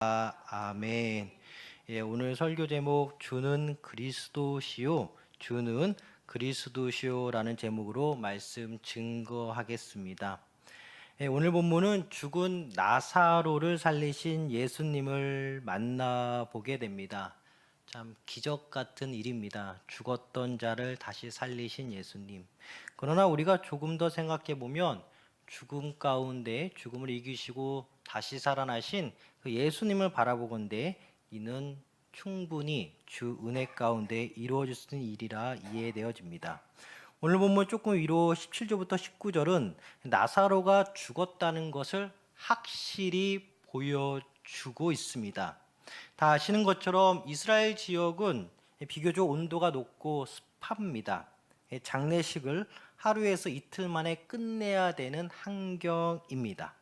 아멘. 예, 오늘 설교 제목 주는 그리스도시요, 주는 그리스도시요라는 제목으로 말씀 증거하겠습니다. 예, 오늘 본문은 죽은 나사로를 살리신 예수님을 만나보게 됩니다. 참 기적 같은 일입니다. 죽었던 자를 다시 살리신 예수님. 그러나 우리가 조금 더 생각해 보면 죽음 가운데 죽음을 이기시고 다시 살아나신 그 예수님을 바라보건대 이는 충분히 주 은혜 가운데 이루어질 수 있는 일이라 이해되어집니다. 오늘 본문 조금 위로 17절부터 19절은 나사로가 죽었다는 것을 확실히 보여주고 있습니다. 다 아시는 것처럼 이스라엘 지역은 비교적 온도가 높고 습합니다. 장례식을 하루에서 이틀 만에 끝내야 되는 환경입니다.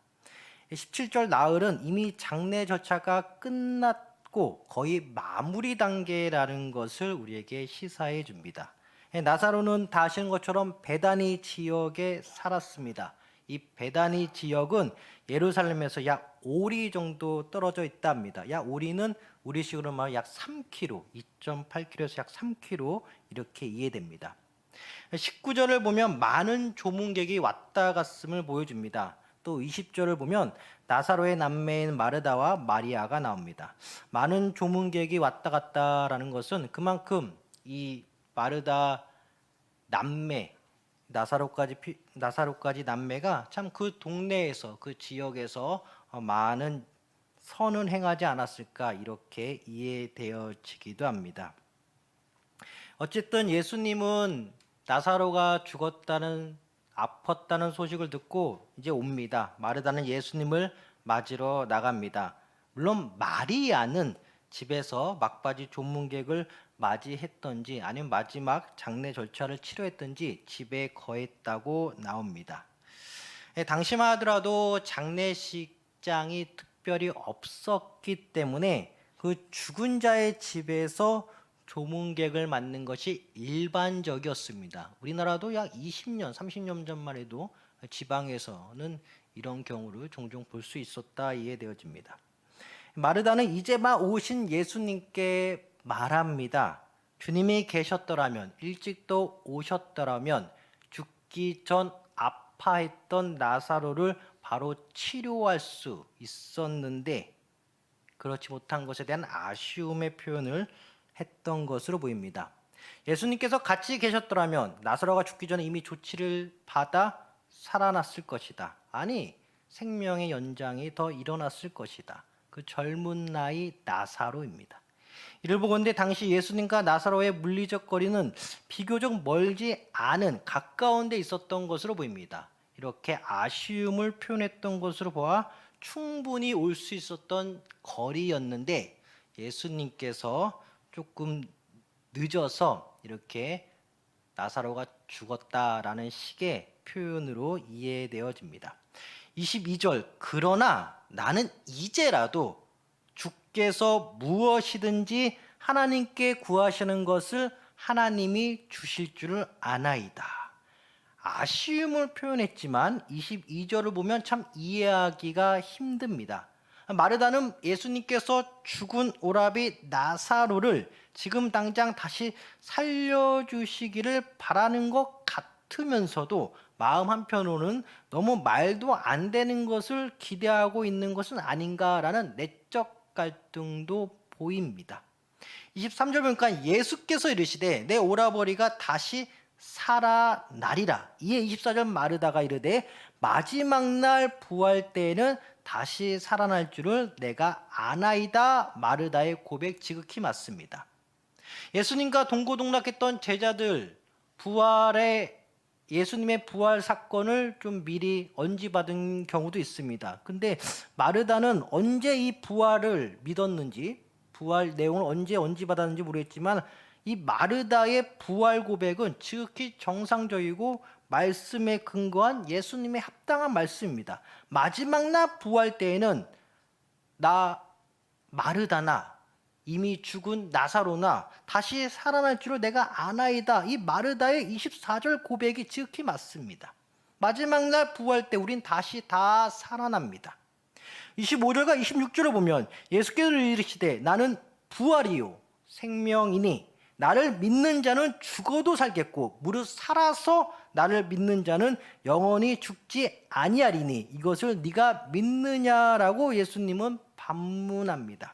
17절 나흘은 이미 장례 절차가 끝났고 거의 마무리 단계라는 것을 우리에게 시사해 줍니다. 나사로는 다 아시는 것처럼 베다니 지역에 살았습니다. 이 베다니 지역은 예루살렘에서 약 5리 정도 떨어져 있답니다. 약 5리는 우리식으로 말하면 약 3km, 2.8km에서 약 3km 이렇게 이해됩니다. 19절을 보면 많은 조문객이 왔다 갔음을 보여줍니다. 또 20절을 보면 나사로의 남매인 마르다와 마리아가 나옵니다. 많은 조문객이 왔다 갔다라는 것은 그만큼 이 마르다 남매, 나사로까지 남매가 참 그 동네에서 그 지역에서 많은 선을 행하지 않았을까 이렇게 이해되어지기도 합니다. 어쨌든 예수님은 나사로가 아팠다는 소식을 듣고 이제 옵니다. 마르다는 예수님을 맞으러 나갑니다. 물론 마리아는 집에서 막바지 조문객을 맞이했던지 아니면 마지막 장례 절차를 치료했던지 집에 거했다고 나옵니다. 당시만 하더라도 장례식장이 특별히 없었기 때문에 그 죽은 자의 집에서 조문객을 맞는 것이 일반적이었습니다. 우리나라도 약 20년, 30년 전만 해도 지방에서는 이런 경우를 종종 볼 수 있었다 이해되어집니다. 마르다는 이제 막 오신 예수님께 말합니다. 주님이 계셨더라면, 일찍 또 오셨더라면 죽기 전 아파했던 나사로를 바로 치료할 수 있었는데 그렇지 못한 것에 대한 아쉬움의 표현을 했던 것으로 보입니다. 예수님께서 같이 계셨더라면 나사로가 죽기 전에 이미 조치를 받아 살아났을 것이다. 아니, 생명의 연장이 더 일어났을 것이다. 그 젊은 나이 나사로입니다. 이를 보건대 당시 예수님과 나사로의 물리적 거리는 비교적 멀지 않은 가까운 데 있었던 것으로 보입니다. 이렇게 아쉬움을 표현했던 것으로 보아 충분히 올 수 있었던 거리였는데 예수님께서 조금 늦어서 이렇게 나사로가 죽었다라는 식의 표현으로 이해되어집니다. 22절 그러나 나는 이제라도 주께서 무엇이든지 하나님께 구하시는 것을 하나님이 주실 줄을 아나이다. 아쉬움을 표현했지만 22절을 보면 참 이해하기가 힘듭니다. 마르다는 예수님께서 죽은 오라비 나사로를 지금 당장 다시 살려주시기를 바라는 것 같으면서도 마음 한편으로는 너무 말도 안 되는 것을 기대하고 있는 것은 아닌가라는 내적 갈등도 보입니다. 23절 보니까 예수께서 이르시되 내 오라버니가 다시 살아나리라. 이에 24절 마르다가 이르되 마지막 날 부활 때에는 다시 살아날 줄을 내가 아나이다. 마르다의 고백 지극히 맞습니다. 예수님과 동고동락했던 제자들 예수님의 부활 사건을 좀 미리 언지받은 경우도 있습니다. 근데 마르다는 언제 이 부활을 믿었는지 부활 내용을 언제 언지받았는지 모르겠지만 이 마르다의 부활 고백은 지극히 정상적이고 말씀에 근거한 예수님의 합당한 말씀입니다. 마지막 날 부활 때에는 나 마르다나 이미 죽은 나사로나 다시 살아날 줄을 내가 아나이다. 이 마르다의 24절 고백이 지극히 맞습니다. 마지막 날 부활 때 우린 다시 다 살아납니다. 25절과 26절을 보면 예수께서 이르시되 나는 부활이요 생명이니 나를 믿는 자는 죽어도 살겠고 무릇 살아서 나를 믿는 자는 영원히 죽지 아니하리니 이것을 네가 믿느냐라고 예수님은 반문합니다.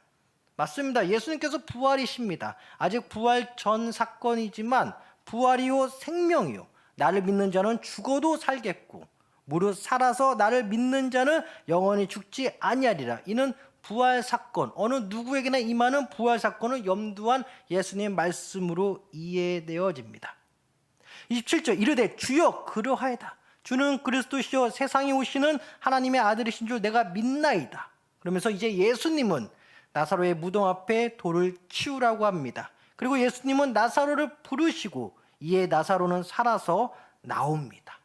맞습니다. 예수님께서 부활이십니다. 아직 부활 전 사건이지만 부활이요 생명이요 나를 믿는 자는 죽어도 살겠고 무릇 살아서 나를 믿는 자는 영원히 죽지 아니하리라. 이는 부활 사건, 어느 누구에게나 임하는 부활 사건을 염두한 예수님의 말씀으로 이해되어집니다. 27절 이르되 주여 그러하이다. 주는 그리스도시요 세상에 오시는 하나님의 아들이신 줄 내가 믿나이다. 그러면서 이제 예수님은 나사로의 무덤 앞에 돌을 치우라고 합니다. 그리고 예수님은 나사로를 부르시고 이에 나사로는 살아서 나옵니다.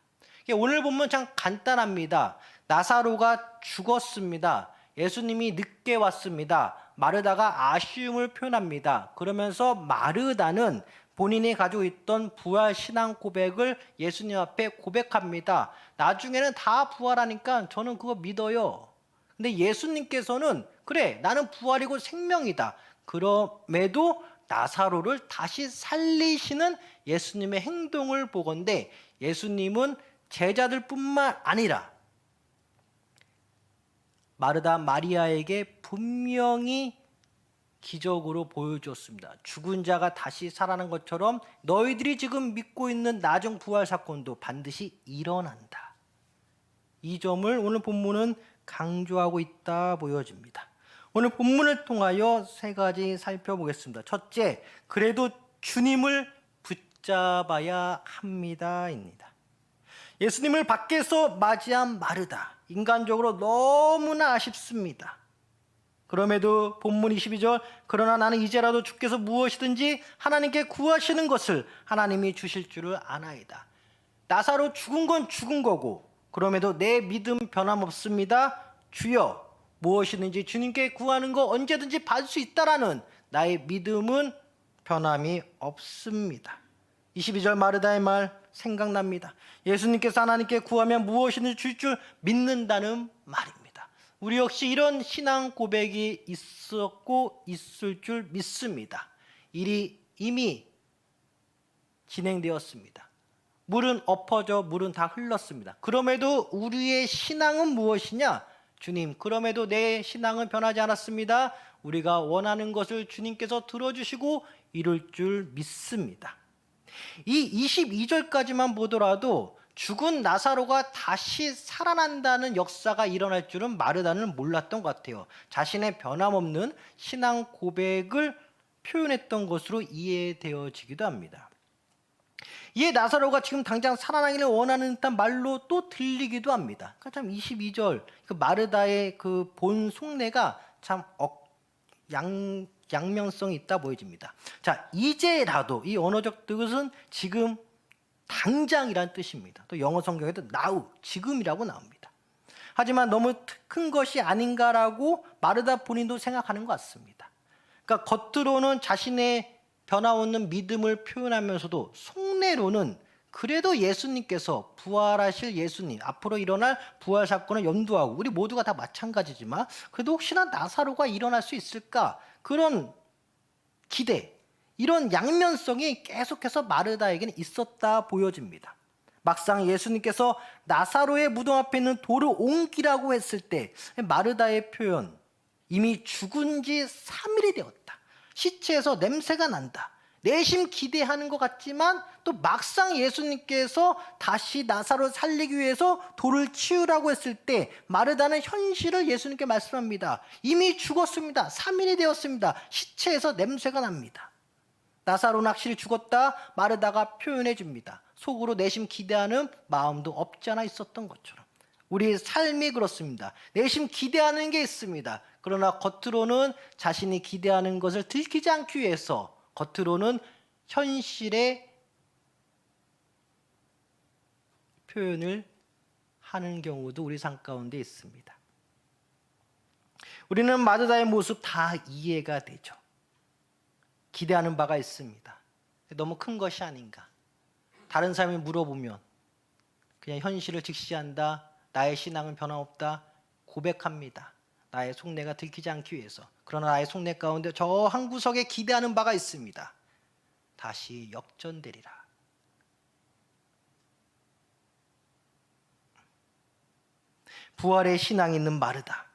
오늘 본문 참 간단합니다. 나사로가 죽었습니다. 예수님이 늦게 왔습니다. 마르다가 아쉬움을 표현합니다. 그러면서 마르다는 본인이 가지고 있던 부활 신앙 고백을 예수님 앞에 고백합니다. 나중에는 다 부활하니까 저는 그거 믿어요. 근데 예수님께서는 그래 나는 부활이고 생명이다. 그럼에도 나사로를 다시 살리시는 예수님의 행동을 보건대 예수님은 제자들뿐만 아니라 마르다 마리아에게 분명히 기적으로 보여주었습니다. 죽은 자가 다시 살아난 것처럼 너희들이 지금 믿고 있는 나중 부활 사건도 반드시 일어난다. 이 점을 오늘 본문은 강조하고 있다 보여집니다. 오늘 본문을 통하여 세 가지 살펴보겠습니다. 첫째, 그래도 주님을 붙잡아야 합니다입니다. 예수님을 밖에서 맞이한 마르다, 인간적으로 너무나 아쉽습니다. 그럼에도 본문 22절 그러나 나는 이제라도 주께서 무엇이든지 하나님께 구하시는 것을 하나님이 주실 줄을 아나이다. 나사로 죽은 건 죽은 거고 그럼에도 내 믿음 변함없습니다. 주여 무엇이든지 주님께 구하는 거 언제든지 받을 수 있다라는 나의 믿음은 변함이 없습니다. 22절 마르다의 말 생각납니다. 예수님께서 하나님께 구하면 무엇이든지 줄 줄 믿는다는 말입니다. 우리 역시 이런 신앙 고백이 있었고 있을 줄 믿습니다. 일이 이미 진행되었습니다. 물은 엎어져 물은 다 흘렀습니다. 그럼에도 우리의 신앙은 무엇이냐? 주님, 그럼에도 내 신앙은 변하지 않았습니다. 우리가 원하는 것을 주님께서 들어주시고 이룰 줄 믿습니다. 이 22절까지만 보더라도 죽은 나사로가 다시 살아난다는 역사가 일어날 줄은 마르다는 몰랐던 것 같아요. 자신의 변함없는 신앙 고백을 표현했던 것으로 이해되어지기도 합니다. 이에 나사로가 지금 당장 살아나기를 원하는 듯한 말로 또 들리기도 합니다. 그러니까 참 22절 그 마르다의 그 본 속내가 참 양면성이 있다 보여집니다. 자, 이제라도 이 언어적 뜻은 지금 당장이란 뜻입니다. 또 영어 성경에도 now, 지금이라고 나옵니다. 하지만 너무 큰 것이 아닌가라고 마르다 본인도 생각하는 것 같습니다. 그러니까 겉으로는 자신의 변화없는 믿음을 표현하면서도 속내로는 그래도 예수님께서 부활하실 예수님, 앞으로 일어날 부활 사건을 염두하고 우리 모두가 다 마찬가지지만 그래도 혹시나 나사로가 일어날 수 있을까? 그런 기대, 이런 양면성이 계속해서 마르다에게는 있었다 보여집니다. 막상 예수님께서 나사로의 무덤 앞에 있는 돌을 옮기라고 했을 때 마르다의 표현, 이미 죽은 지 3일이 되었다. 시체에서 냄새가 난다. 내심 기대하는 것 같지만 또 막상 예수님께서 다시 나사로를 살리기 위해서 돌을 치우라고 했을 때 마르다는 현실을 예수님께 말씀합니다. 이미 죽었습니다. 3일이 되었습니다. 시체에서 냄새가 납니다. 나사로는 확실히 죽었다 마르다가 표현해 줍니다. 속으로 내심 기대하는 마음도 없지 않아 있었던 것처럼 우리의 삶이 그렇습니다. 내심 기대하는 게 있습니다. 그러나 겉으로는 자신이 기대하는 것을 들키지 않기 위해서 겉으로는 현실의 표현을 하는 경우도 우리 삶 가운데 있습니다. 우리는 마르다의 모습 다 이해가 되죠. 기대하는 바가 있습니다. 너무 큰 것이 아닌가. 다른 사람이 물어보면 그냥 현실을 직시한다. 나의 신앙은 변함없다. 고백합니다. 나의 속내가 들키지 않기 위해서. 그러나 나의 속내 가운데 저 한 구석에 기대하는 바가 있습니다. 다시 역전되리라. 부활의 신앙이 있는 마르다,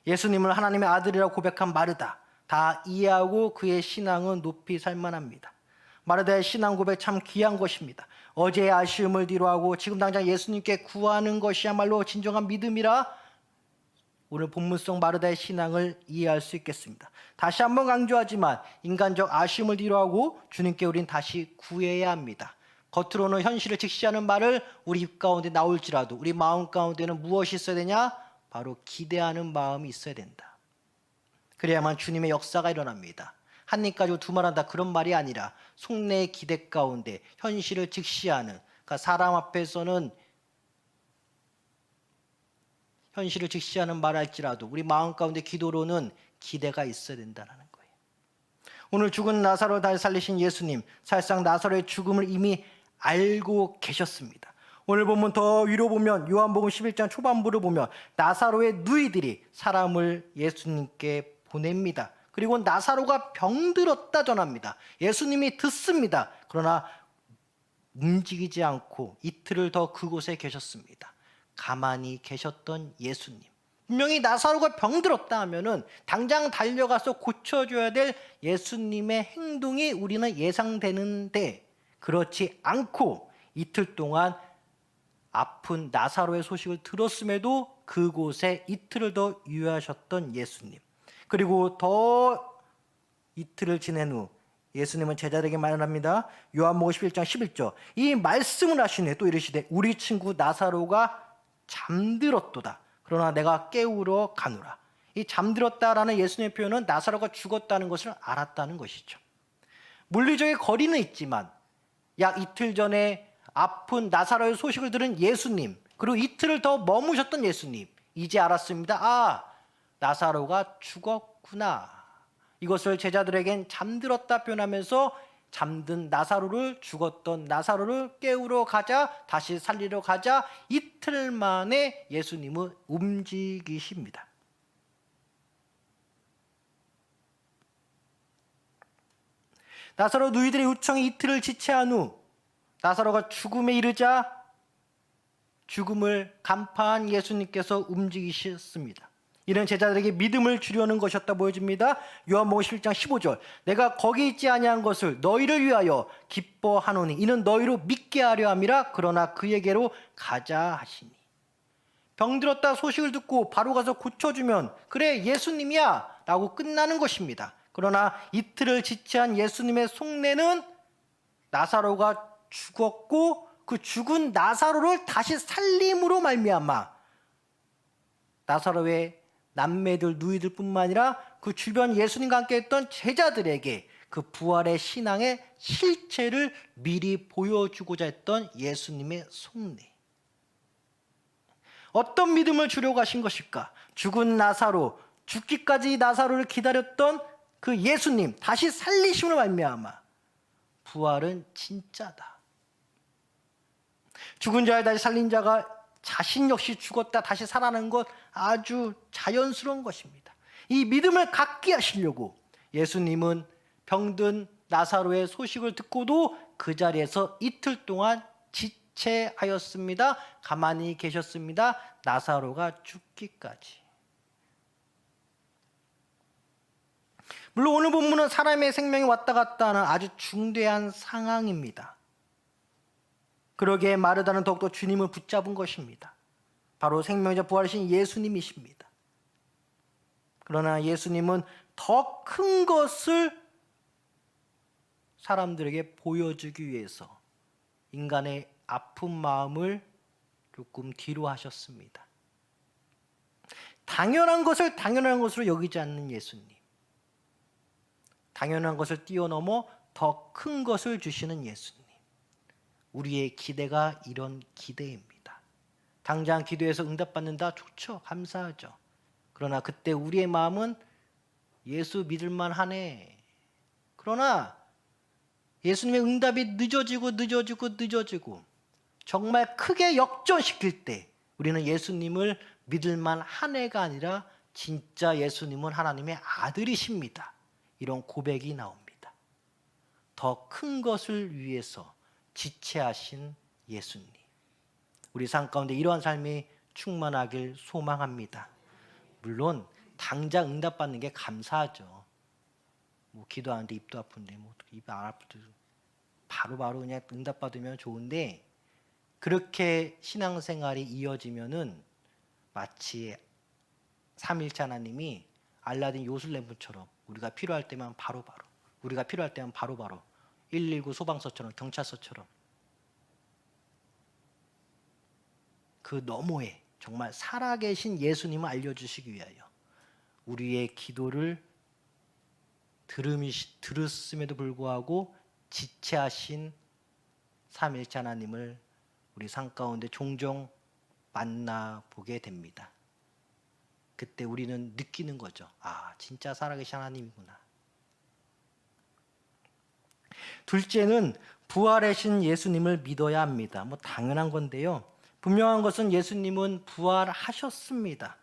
예수님을 하나님의 아들이라고 고백한 마르다, 다 이해하고 그의 신앙은 높이 살만합니다. 마르다의 신앙 고백 참 귀한 것입니다. 어제의 아쉬움을 뒤로하고 지금 당장 예수님께 구하는 것이야말로 진정한 믿음이라 오늘 본문 속 마르다의 신앙을 이해할 수 있겠습니다. 다시 한번 강조하지만 인간적 아쉬움을 뒤로하고 주님께 우린 다시 구해야 합니다. 겉으로는 현실을 직시하는 말을 우리 입 가운데 나올지라도 우리 마음 가운데는 무엇이 있어야 되냐? 바로 기대하는 마음이 있어야 된다. 그래야만 주님의 역사가 일어납니다. 한 입 가지고 두 말 한다, 그런 말이 아니라 속내의 기대 가운데 현실을 직시하는, 그러니까 사람 앞에서는 현실을 직시하는 말 할지라도 우리 마음 가운데 기도로는 기대가 있어야 된다는 거예요. 오늘 죽은 나사로를 다시 살리신 예수님, 사실상 나사로의 죽음을 이미 알고 계셨습니다. 오늘 보면 더 위로 보면 요한복음 11장 초반부를 보면 나사로의 누이들이 사람을 예수님께 보냅니다. 그리고 나사로가 병들었다 전합니다. 예수님이 듣습니다. 그러나 움직이지 않고 이틀을 더 그곳에 계셨습니다. 가만히 계셨던 예수님. 분명히 나사로가 병들었다 하면은 당장 달려가서 고쳐줘야 될 예수님의 행동이 우리는 예상되는데, 그렇지 않고 이틀 동안 아픈 나사로의 소식을 들었음에도 그곳에 이틀을 더 유의하셨던 예수님. 그리고 더 이틀을 지낸 후 예수님은 제자들에게 말합니다. 요한복음 11장 11절. 이 말씀을 하신 후에 또 이르시되 우리 친구 나사로가 잠들었도다. 그러나 내가 깨우러 가노라. 이 잠들었다라는 예수님의 표현은 나사로가 죽었다는 것을 알았다는 것이죠. 물리적인 거리는 있지만 약 이틀 전에 아픈 나사로의 소식을 들은 예수님, 그리고 이틀을 더 머무셨던 예수님, 이제 알았습니다. 아, 나사로가 죽었구나. 이것을 제자들에겐 잠들었다 표현하면서 잠든 나사로를, 죽었던 나사로를 깨우러 가자, 다시 살리러 가자, 이틀 만에 예수님은 움직이십니다. 나사로 누이들의 요청이 이틀을 지체한 후 나사로가 죽음에 이르자 죽음을 간파한 예수님께서 움직이셨습니다. 이는 제자들에게 믿음을 주려는 것이었다 보여집니다. 요한복음 11장 15절. 내가 거기 있지 아니한 것을 너희를 위하여 기뻐하노니 이는 너희로 믿게 하려 함이라. 그러나 그에게로 가자 하시니. 병들었다 소식을 듣고 바로 가서 고쳐주면 그래 예수님이야 라고 끝나는 것입니다. 그러나 이틀을 지체한 예수님의 속내는 나사로가 죽었고 그 죽은 나사로를 다시 살림으로 말미암아 나사로의 남매들, 누이들 뿐만 아니라 그 주변 예수님과 함께 했던 제자들에게 그 부활의 신앙의 실체를 미리 보여주고자 했던 예수님의 속내. 어떤 믿음을 주려고 하신 것일까? 죽은 나사로, 죽기까지 나사로를 기다렸던 그 예수님 다시 살리심으로 말미암아 부활은 진짜다. 죽은 자를 다시 살린 자가 자신 역시 죽었다 다시 살아나는 것 아주 자연스러운 것입니다. 이 믿음을 갖게 하시려고 예수님은 병든 나사로의 소식을 듣고도 그 자리에서 이틀 동안 지체하였습니다. 가만히 계셨습니다. 나사로가 죽기까지. 물론 오늘 본문은 사람의 생명이 왔다 갔다 하는 아주 중대한 상황입니다. 그러기에 마르다는 더욱더 주님을 붙잡은 것입니다. 바로 생명이자 부활이신 예수님이십니다. 그러나 예수님은 더 큰 것을 사람들에게 보여주기 위해서 인간의 아픈 마음을 조금 뒤로 하셨습니다. 당연한 것을 당연한 것으로 여기지 않는 예수님. 당연한 것을 뛰어넘어 더 큰 것을 주시는 예수님. 우리의 기대가 이런 기대입니다. 당장 기도해서 응답받는다? 좋죠. 감사하죠. 그러나 그때 우리의 마음은 예수 믿을만 하네. 그러나 예수님의 응답이 늦어지고 정말 크게 역전시킬 때 우리는 예수님을 믿을만 한 애가 아니라 진짜 예수님은 하나님의 아들이십니다. 이런 고백이 나옵니다. 더 큰 것을 위해서 지체하신 예수님. 우리 삶 가운데 이러한 삶이 충만하길 소망합니다. 물론 당장 응답받는 게 감사하죠. 뭐 기도하는데 입도 아픈데 뭐 입 안 아프도 바로 그냥 응답받으면 좋은데, 그렇게 신앙생활이 이어지면은 마치 삼일체 하나님이 알라딘 요술램프처럼 우리가 필요할 때만 바로바로 119 소방서처럼 경찰서처럼 그 너머에 정말 살아계신 예수님을 알려주시기 위하여 우리의 기도를 들었음에도 불구하고 지체하신 삼일체 하나님을 우리 삶 가운데 종종 만나보게 됩니다. 그때 우리는 느끼는 거죠. 아, 진짜 살아계신 하나님이구나. 둘째는 부활하신 예수님을 믿어야 합니다. 뭐 당연한 건데요. 분명한 것은 예수님은 부활하셨습니다.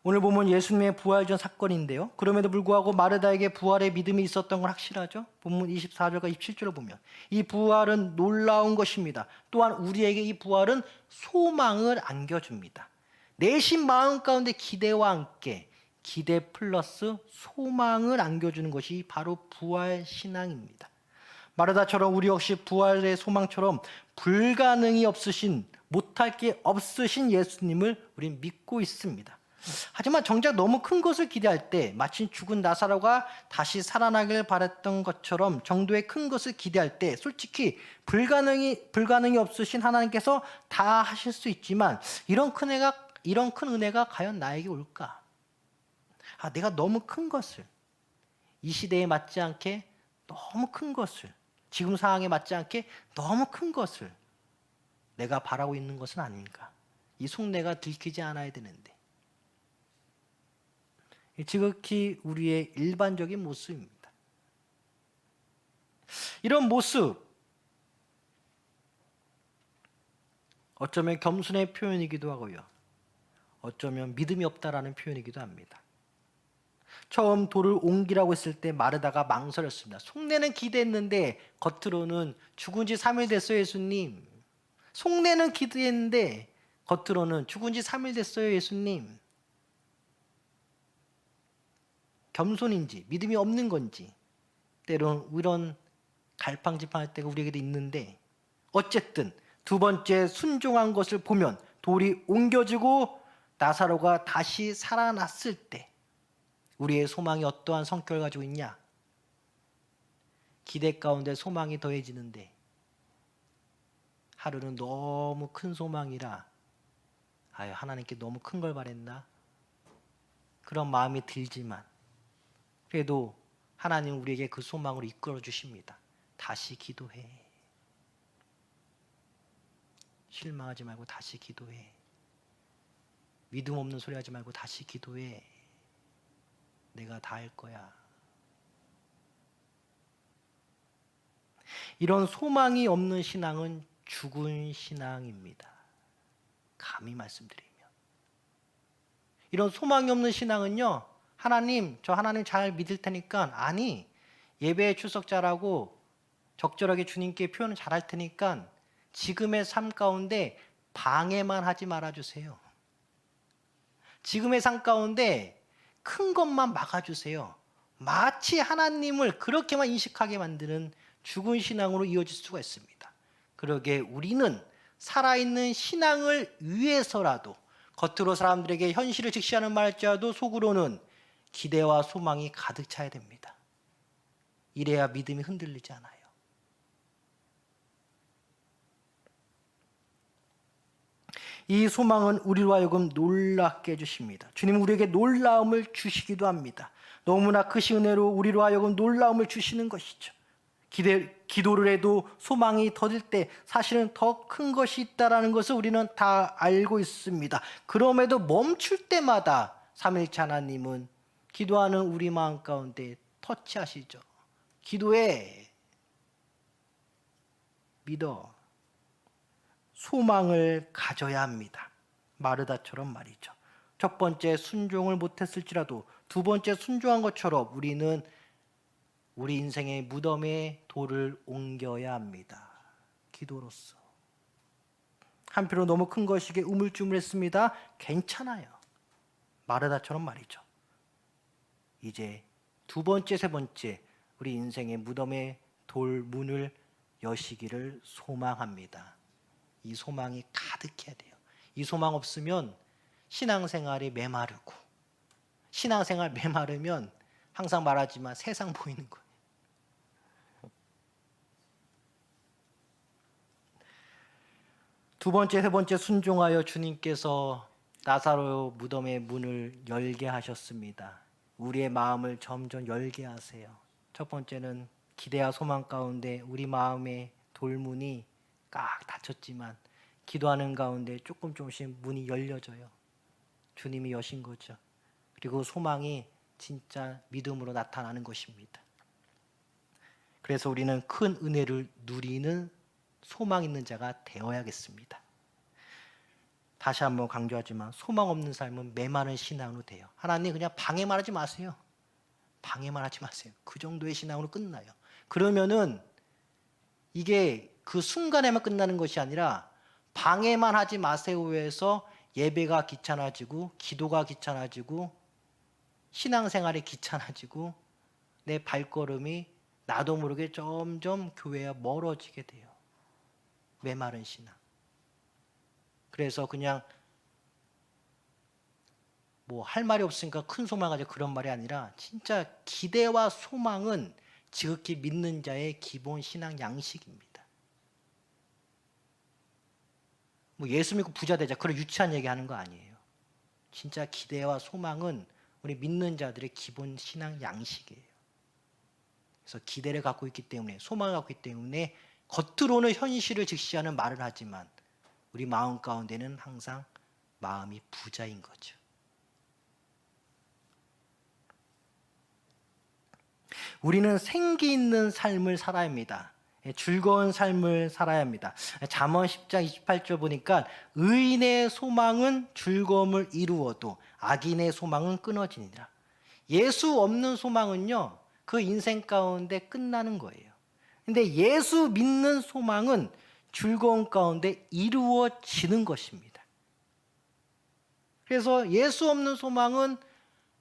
오늘 보면 예수님의 부활 전 사건인데요. 그럼에도 불구하고 마르다에게 부활의 믿음이 있었던 건 확실하죠. 본문 24절과 27절을 보면 이 부활은 놀라운 것입니다. 또한 우리에게 이 부활은 소망을 안겨줍니다. 내심 마음 가운데 기대와 함께 기대 플러스 소망을 안겨주는 것이 바로 부활 신앙입니다. 마르다처럼 우리 역시 부활의 소망처럼 불가능이 없으신, 못할 게 없으신 예수님을 우리는 믿고 있습니다. 하지만 정작 너무 큰 것을 기대할 때 마치 죽은 나사로가 다시 살아나길 바랬던 것처럼 정도의 큰 것을 기대할 때 솔직히 불가능이 없으신 하나님께서 다 하실 수 있지만 이런 큰 은혜가 과연 나에게 올까? 내가 너무 큰 것을, 이 시대에 맞지 않게 너무 큰 것을, 지금 상황에 맞지 않게 너무 큰 것을 내가 바라고 있는 것은 아닌가? 이 속내가 들키지 않아야 되는데. 지극히 우리의 일반적인 모습입니다. 이런 모습, 어쩌면 겸손의 표현이기도 하고요. 어쩌면 믿음이 없다라는 표현이기도 합니다. 처음 돌을 옮기라고 했을 때 마르다가 망설였습니다. 속내는 기대했는데 겉으로는 죽은 지 3일 됐어요, 예수님. 속내는 기대했는데 겉으로는 죽은 지 3일 됐어요, 예수님. 겸손인지 믿음이 없는 건지 때론 이런 갈팡질팡할 때가 우리에게도 있는데, 어쨌든 두 번째 순종한 것을 보면 돌이 옮겨지고 나사로가 다시 살아났을 때 우리의 소망이 어떠한 성격을 가지고 있냐? 기대 가운데 소망이 더해지는데 하루는 너무 큰 소망이라 하나님께 너무 큰 걸 바랬나? 그런 마음이 들지만 그래도 하나님은 우리에게 그 소망으로 이끌어 주십니다. 다시 기도해. 실망하지 말고 다시 기도해. 믿음 없는 소리 하지 말고 다시 기도해. 내가 다 할 거야. 이런 소망이 없는 신앙은 죽은 신앙입니다. 감히 말씀드리면. 이런 소망이 없는 신앙은요, 저 하나님 잘 믿을 테니까, 예배에 출석자라고 적절하게 주님께 표현을 잘할 테니까 지금의 삶 가운데 방해만 하지 말아주세요. 지금의 삶 가운데 큰 것만 막아주세요. 마치 하나님을 그렇게만 인식하게 만드는 죽은 신앙으로 이어질 수가 있습니다. 그러게 우리는 살아있는 신앙을 위해서라도 겉으로 사람들에게 현실을 직시하는 말 할지라도 속으로는 기대와 소망이 가득 차야 됩니다. 이래야 믿음이 흔들리지 않아요. 이 소망은 우리로 하여금 놀랍게 해주십니다. 주님은 우리에게 놀라움을 주시기도 합니다. 너무나 크신 은혜로 우리로 하여금 놀라움을 주시는 것이죠. 기도를 해도 소망이 더딜 때 사실은 더 큰 것이 있다는 것을 우리는 다 알고 있습니다. 그럼에도 멈출 때마다 삼일체 하나님은 기도하는 우리 마음 가운데 터치하시죠. 기도해. 믿어. 소망을 가져야 합니다. 마르다처럼 말이죠. 첫 번째 순종을 못했을지라도 두 번째 순종한 것처럼 우리는 우리 인생의 무덤에 돌을 옮겨야 합니다. 기도로서. 한편으로 너무 큰 것이기에 우물쭈물했습니다. 괜찮아요. 마르다처럼 말이죠. 이제 두 번째, 세 번째 우리 인생의 무덤의 돌 문을 여시기를 소망합니다. 이 소망이 가득해야 돼요. 이 소망 없으면 신앙생활이 메마르고, 신앙생활 메마르면 항상 말하지만 세상 보이는 거예요. 두 번째, 세 번째 순종하여 주님께서 나사로 무덤의 문을 열게 하셨습니다. 우리의 마음을 점점 열게 하세요. 첫 번째는 기대와 소망 가운데 우리 마음의 돌문이 꽉 닫혔지만 기도하는 가운데 조금씩 문이 열려져요. 주님이 여신 거죠. 그리고 소망이 진짜 믿음으로 나타나는 것입니다. 그래서 우리는 큰 은혜를 누리는 소망 있는 자가 되어야겠습니다. 다시 한번 강조하지만 소망 없는 삶은 메마른 신앙으로 돼요. 하나님 그냥 방해만 하지 마세요. 방해만 하지 마세요. 그 정도의 신앙으로 끝나요. 그러면은 이게 그 순간에만 끝나는 것이 아니라 방해만 하지 마세요에서 예배가 귀찮아지고 기도가 귀찮아지고 신앙생활이 귀찮아지고 내 발걸음이 나도 모르게 점점 교회와 멀어지게 돼요. 메마른 신앙. 그래서 그냥 뭐 할 말이 없으니까 큰 소망 가지고 그런 말이 아니라 진짜 기대와 소망은 지극히 믿는 자의 기본 신앙 양식입니다. 뭐 예수 믿고 부자 되자 그런 유치한 얘기 하는 거 아니에요. 진짜 기대와 소망은 우리 믿는 자들의 기본 신앙 양식이에요. 그래서 기대를 갖고 있기 때문에 소망을 갖고 있기 때문에 겉으로는 현실을 직시하는 말을 하지만 우리 마음 가운데는 항상 마음이 부자인 거죠. 우리는 생기 있는 삶을 살아야 합니다. 즐거운 삶을 살아야 합니다. 잠언 10장 28절 보니까 의인의 소망은 즐거움을 이루어도 악인의 소망은 끊어지니라. 예수 없는 소망은요, 그 인생 가운데 끝나는 거예요. 근데 예수 믿는 소망은 즐거움 가운데 이루어지는 것입니다. 그래서 예수 없는 소망은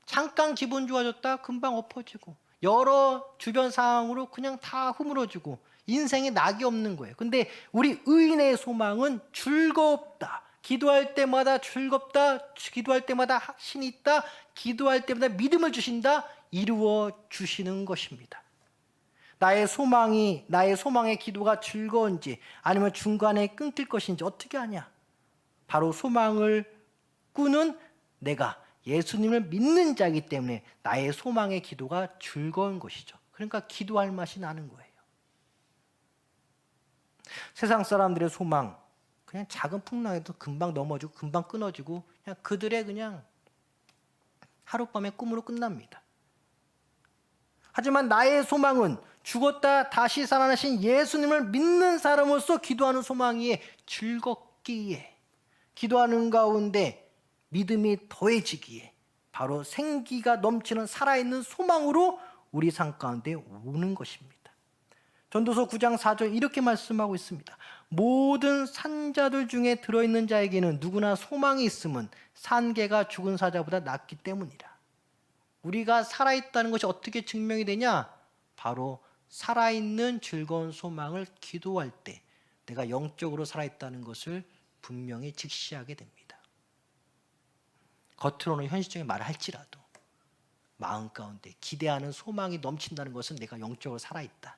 잠깐 기분 좋아졌다 금방 엎어지고 여러 주변 상황으로 그냥 다 흐물어지고 인생에 낙이 없는 거예요. 근데 우리 의인의 소망은 즐겁다. 기도할 때마다 즐겁다. 기도할 때마다 확신이 있다. 기도할 때마다 믿음을 주신다. 이루어 주시는 것입니다. 나의 소망의 기도가 즐거운지 아니면 중간에 끊길 것인지 어떻게 아냐? 바로 소망을 꾸는 내가 예수님을 믿는 자이기 때문에 나의 소망의 기도가 즐거운 것이죠. 그러니까 기도할 맛이 나는 거예요. 세상 사람들의 소망, 그냥 작은 풍랑에도 금방 넘어지고 금방 끊어지고 그냥 그들의 그냥 하룻밤의 꿈으로 끝납니다. 하지만 나의 소망은 죽었다 다시 살아나신 예수님을 믿는 사람으로서 기도하는 소망이에 즐겁기에 기도하는 가운데 믿음이 더해지기에 바로 생기가 넘치는 살아있는 소망으로 우리 삶 가운데 오는 것입니다. 전도서 9장 4절 이렇게 말씀하고 있습니다. 모든 산자들 중에 들어있는 자에게는 누구나 소망이 있음은 산개가 죽은 사자보다 낫기 때문이라. 우리가 살아있다는 것이 어떻게 증명이 되냐? 바로 살아있는 즐거운 소망을 기도할 때 내가 영적으로 살아있다는 것을 분명히 직시하게 됩니다. 겉으로는 현실적인 말을 할지라도 마음 가운데 기대하는 소망이 넘친다는 것은 내가 영적으로 살아있다.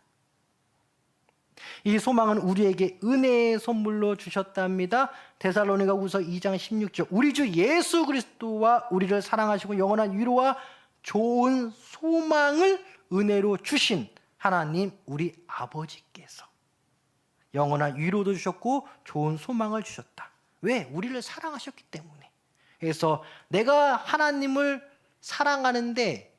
이 소망은 우리에게 은혜의 선물로 주셨답니다. 데살로니가후서 2장 16절 우리 주 예수 그리스도와 우리를 사랑하시고 영원한 위로와 좋은 소망을 은혜로 주신 하나님 우리 아버지께서 영원한 위로도 주셨고 좋은 소망을 주셨다. 왜? 우리를 사랑하셨기 때문에. 그래서 내가 하나님을 사랑하는데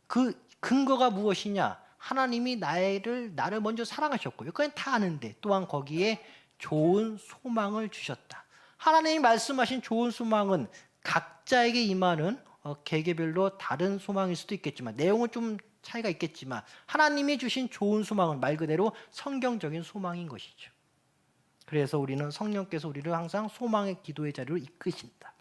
그 근거가 무엇이냐? 하나님이 나를 먼저 사랑하셨고 여기까지 다 아는데 또한 거기에 좋은 소망을 주셨다. 하나님이 말씀하신 좋은 소망은 각자에게 임하는 개개별로 다른 소망일 수도 있겠지만 내용은 좀 차이가 있겠지만 하나님이 주신 좋은 소망은 말 그대로 성경적인 소망인 것이죠. 그래서 우리는 성령께서 우리를 항상 소망의 기도의 자리로 이끄신다.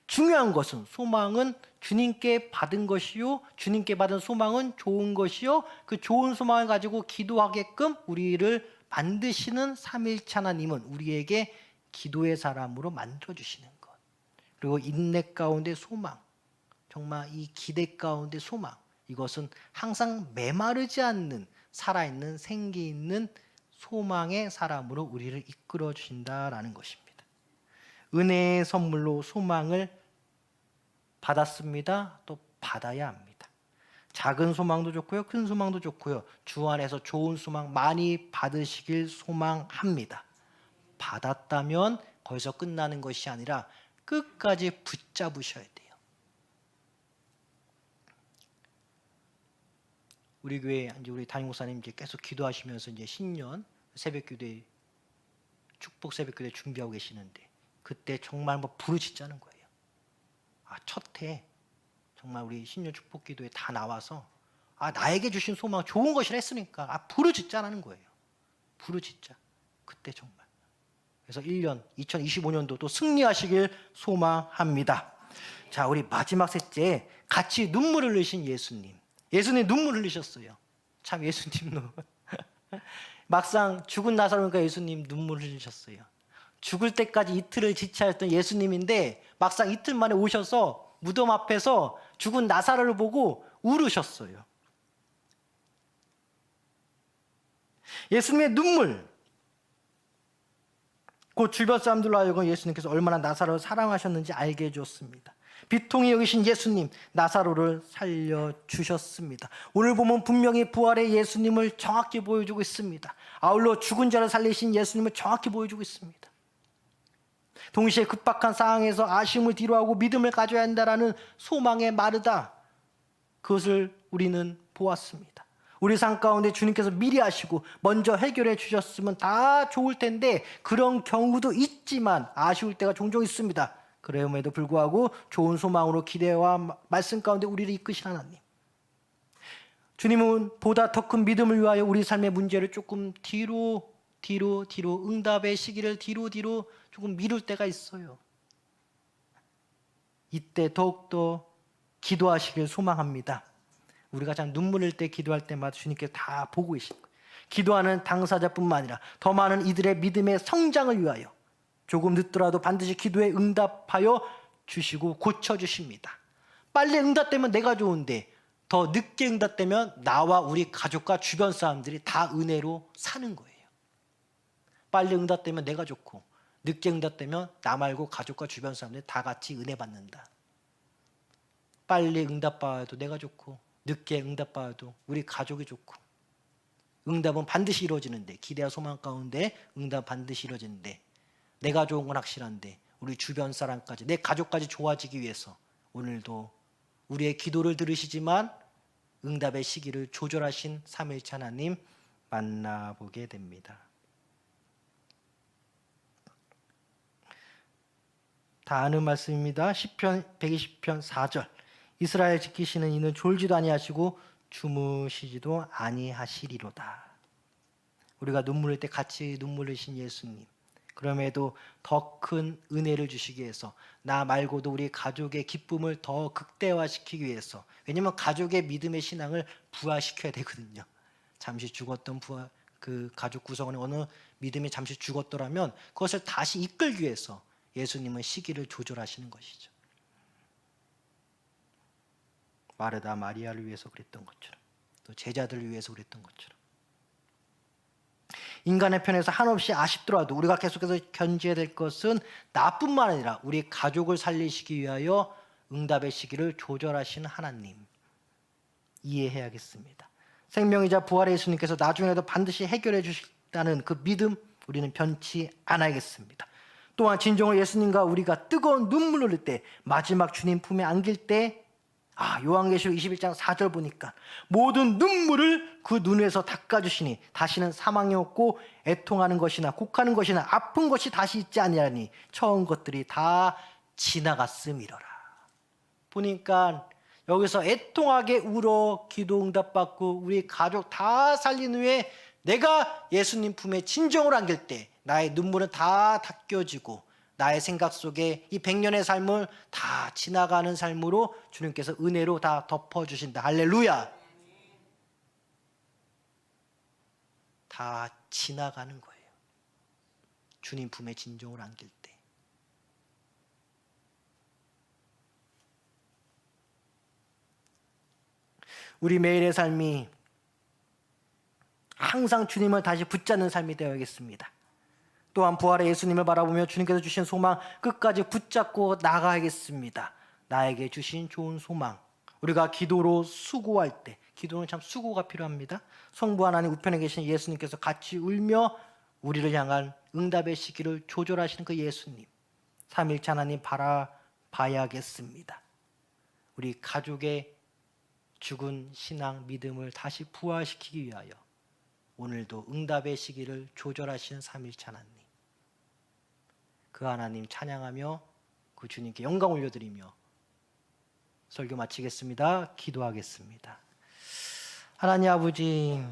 중요한 것은 소망은 주님께 받은 것이요, 주님께 받은 소망은 좋은 것이요, 그 좋은 소망을 가지고 기도하게끔 우리를 만드시는 삼위일체 하나님은 우리에게 기도의 사람으로 만들어주시는 것. 그리고 인내 가운데 소망, 정말 이 기대 가운데 소망, 이것은 항상 메마르지 않는 살아있는 생기 있는 소망의 사람으로 우리를 이끌어 주신다라는 것입니다. 은혜의 선물로 소망을 받았습니다. 또 받아야 합니다. 작은 소망도 좋고요, 큰 소망도 좋고요. 주 안에서 좋은 소망 많이 받으시길 소망합니다. 받았다면 거기서 끝나는 것이 아니라 끝까지 붙잡으셔야 돼요. 우리 교회 이제 우리 담임 목사님 이제 계속 기도하시면서 이제 신년 새벽기도회 축복 새벽기도회 준비하고 계시는데 그때 정말 뭐 부르짖자는 거예요. 첫 해 정말 우리 신년 축복기도에 다 나와서 나에게 주신 소망 좋은 것이라 했으니까 부르짖자라는 거예요. 부르짖자. 그때 정말. 그래서 1년 2025년도 또 승리하시길 소망합니다. 자, 우리 마지막 셋째 같이 눈물을 흘리신 예수님. 예수님 눈물 흘리셨어요. 참 예수님도 막상 죽은 나사로니까 예수님 눈물 흘리셨어요. 죽을 때까지 이틀을 지체하였던 예수님인데 막상 이틀 만에 오셔서 무덤 앞에서 죽은 나사로를 보고 울으셨어요. 예수님의 눈물, 그 주변 사람들로 하여금 예수님께서 얼마나 나사로를 사랑하셨는지 알게 해주었습니다. 비통히 여기신 예수님, 나사로를 살려주셨습니다. 오늘 보면 분명히 부활의 예수님을 정확히 보여주고 있습니다. 아울러 죽은 자를 살리신 예수님을 정확히 보여주고 있습니다. 동시에 급박한 상황에서 아쉬움을 뒤로하고 믿음을 가져야 한다라는 소망에 마르다, 그것을 우리는 보았습니다. 우리 삶 가운데 주님께서 미리 하시고 먼저 해결해 주셨으면 다 좋을 텐데 그런 경우도 있지만 아쉬울 때가 종종 있습니다. 그럼에도 불구하고 좋은 소망으로 기대와 말씀 가운데 우리를 이끄신 하나님, 주님은 보다 더 큰 믿음을 위하여 우리 삶의 문제를 조금 뒤로 응답의 시기를 뒤로 조금 미룰 때가 있어요. 이때 더욱더 기도하시길 소망합니다. 우리가 참 눈물 흘릴 때 기도할 때마다 주님께서 다 보고 계신 거예요. 기도하는 당사자뿐만 아니라 더 많은 이들의 믿음의 성장을 위하여 조금 늦더라도 반드시 기도에 응답하여 주시고 고쳐주십니다. 빨리 응답되면 내가 좋은데 더 늦게 응답되면 나와 우리 가족과 주변 사람들이 다 은혜로 사는 거예요. 빨리 응답되면 내가 좋고 늦게 응답되면 나 말고 가족과 주변 사람들이 다 같이 은혜 받는다. 빨리 응답받아도 내가 좋고 늦게 응답받아도 우리 가족이 좋고, 응답은 반드시 이루어지는데, 기대와 소망 가운데 응답 반드시 이루어지는데 내가 좋은 건 확실한데 우리 주변 사람까지, 내 가족까지 좋아지기 위해서 오늘도 우리의 기도를 들으시지만 응답의 시기를 조절하신 삼위일체 하나님 만나보게 됩니다. 다 아는 말씀입니다. 시편 120편 4절. 이스라엘 지키시는 이는 졸지도 아니하시고 주무시지도 아니하시리로다. 우리가 눈물 흘릴 때 같이 눈물 흘리신 예수님, 그럼에도 더 큰 은혜를 주시기 위해서 나 말고도 우리 가족의 기쁨을 더 극대화시키기 위해서, 왜냐하면 가족의 믿음의 신앙을 부활시켜야 되거든요. 잠시 죽었던 그 가족 구성원의 어느 믿음이 잠시 죽었더라면 그것을 다시 이끌기 위해서 예수님은 시기를 조절하시는 것이죠. 마르다 마리아를 위해서 그랬던 것처럼, 또 제자들을 위해서 그랬던 것처럼, 인간의 편에서 한없이 아쉽더라도 우리가 계속해서 견지해야 될 것은 나뿐만 아니라 우리 가족을 살리시기 위하여 응답의 시기를 조절하시는 하나님, 이해해야겠습니다. 생명이자 부활의 예수님께서 나중에도 반드시 해결해 주시다는 그 믿음, 우리는 변치 않아야겠습니다. 또한 진정으로 예수님과 우리가 뜨거운 눈물 흘릴 때, 마지막 주님 품에 안길 때, 요한계시록 21장 4절 보니까 모든 눈물을 그 눈에서 닦아주시니 다시는 사망이 없고 애통하는 것이나 곡하는 것이나 아픈 것이 다시 있지 아니하니 처음 것들이 다 지나갔음이러라. 보니까 여기서 애통하게 울어 기도 응답받고 우리 가족 다 살린 후에 내가 예수님 품에 진정을 안길 때 나의 눈물은 다 닦여지고 나의 생각 속에 이 100년의 삶을 다 지나가는 삶으로 주님께서 은혜로 다 덮어주신다. 할렐루야. 다 지나가는 거예요. 주님 품에 진정을 안길 때. 우리 매일의 삶이 항상 주님을 다시 붙잡는 삶이 되어야겠습니다. 또한 부활의 예수님을 바라보며 주님께서 주신 소망 끝까지 붙잡고 나가야겠습니다. 나에게 주신 좋은 소망. 우리가 기도로 수고할 때, 기도는 참 수고가 필요합니다. 성부 하나님 우편에 계신 예수님께서 같이 울며 우리를 향한 응답의 시기를 조절하시는 그 예수님, 삼일체 하나님 바라봐야겠습니다. 우리 가족의 죽은 신앙 믿음을 다시 부활시키기 위하여 오늘도 응답의 시기를 조절하시는 삼일체 하나님, 그 하나님 찬양하며 그 주님께 영광 올려드리며 설교 마치겠습니다. 기도하겠습니다. 하나님 아버지,